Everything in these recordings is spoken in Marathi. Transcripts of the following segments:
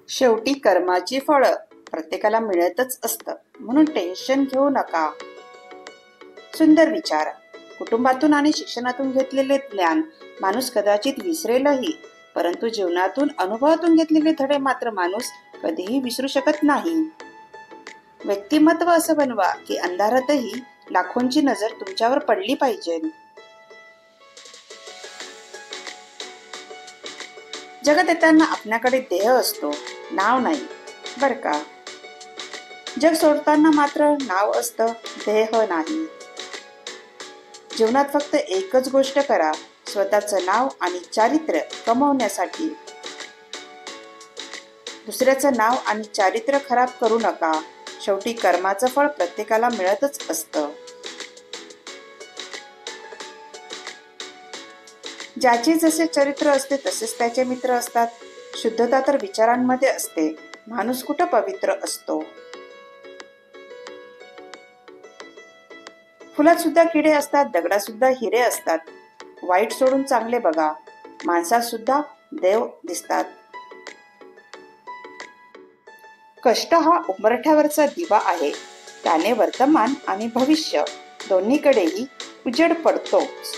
शेवटी कर्माची फळं प्रत्येकाला मिळतच असतं, म्हणून टेन्शन घेऊ नका. सुंदर विचार. कुटुंबातून आणि शिक्षणातून घेतलेले ज्ञान माणूस कदाचित विसरेलही, परंतु जीवनातून अनुभवातून घेतलेले धडे मात्र माणूस कधीही विसरू शकत नाही. व्यक्तिमत्व असं बनवा की अंधारातही लाखोंची नजर तुमच्यावर पडली पाहिजे. जगात येताना आपल्याकडे देह असतो, नाव नाही बर का. जग सोडताना मात्र नाव असतं, देह नाही. जीवनात फक्त एकच गोष्ट करा, स्वतःचं नाव आणि चारित्र्य कमवण्यासाठी. दुसऱ्याचं नाव आणि चारित्र्य खराब करू नका. शेवटी कर्माचं फळ प्रत्येकाला मिळतच असतं. ज्याचे जसे चरित्र असते तसेच त्याचे मित्र असतात. शुद्धता तर विचारांमध्ये असते, माणूस कुठं पवित्र असतो. फुलात सुद्धा किडे असतात, दगडात सुद्धा हिरे असतात. वाईट सोडून चांगले बघा, माणसात सुद्धा देव दिसतात. कष्ट हा उंबरठ्यावरचा दिवा आहे, त्याने वर्तमान आणि भविष्य दोन्हीकडेही उजेड पडतोच.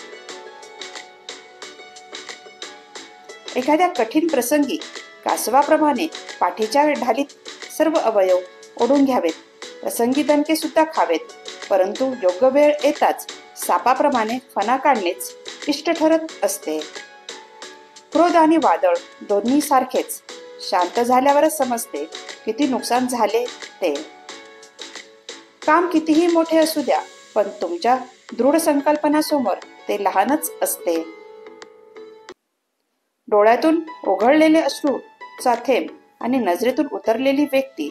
एखाद्या कठीण प्रसंगी कासवाप्रमाणे पाठीच्या ढालीत सर्व अवयव ओढून घ्यावेत. प्रसंगी दणके सुद्धा खावेत, परंतु योग्य वेळ येताच सापाप्रमाणे फणा काढणेच इष्ट ठरत असते. क्रोध आणि वादळ दोन्ही सारखेच. शांत झाल्यावरच समजते किती नुकसान झाले ते. काम कितीही मोठे असू द्या, पण तुमच्या दृढ संकल्पनासमोर ते लहानच असते. डोळ्यातून ओघळलेले अश्रूचा थेंब आणि नजरेतून उतरलेली व्यक्ती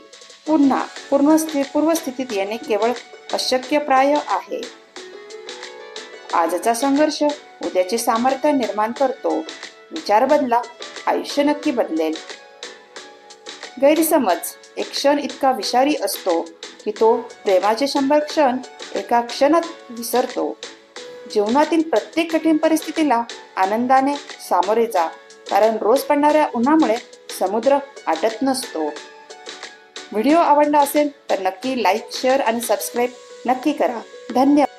पुन्हा पूर्वस्थितीत येणे केवळ अशक्यप्राय आहे. आजचा संघर्ष उद्याचे सामर्थ्य निर्माण करतो. विचार बदला, आयुष्य नक्की बदलेल. गैरसमज एक क्षण इतका विषारी असतो की तो प्रेमाचे 100 क्षण एका क्षणात विसरतो. जीवनातील प्रत्येक कठीण परिस्थितीला आनंदाने सामोरे जा, कारण रोज पडणाऱ्या उन्हामुळे समुद्र आटत नसतो. व्हिडिओ आवडला असेल तर नक्की लाईक, शेअर आणि सबस्क्राईब नक्की करा. धन्यवाद.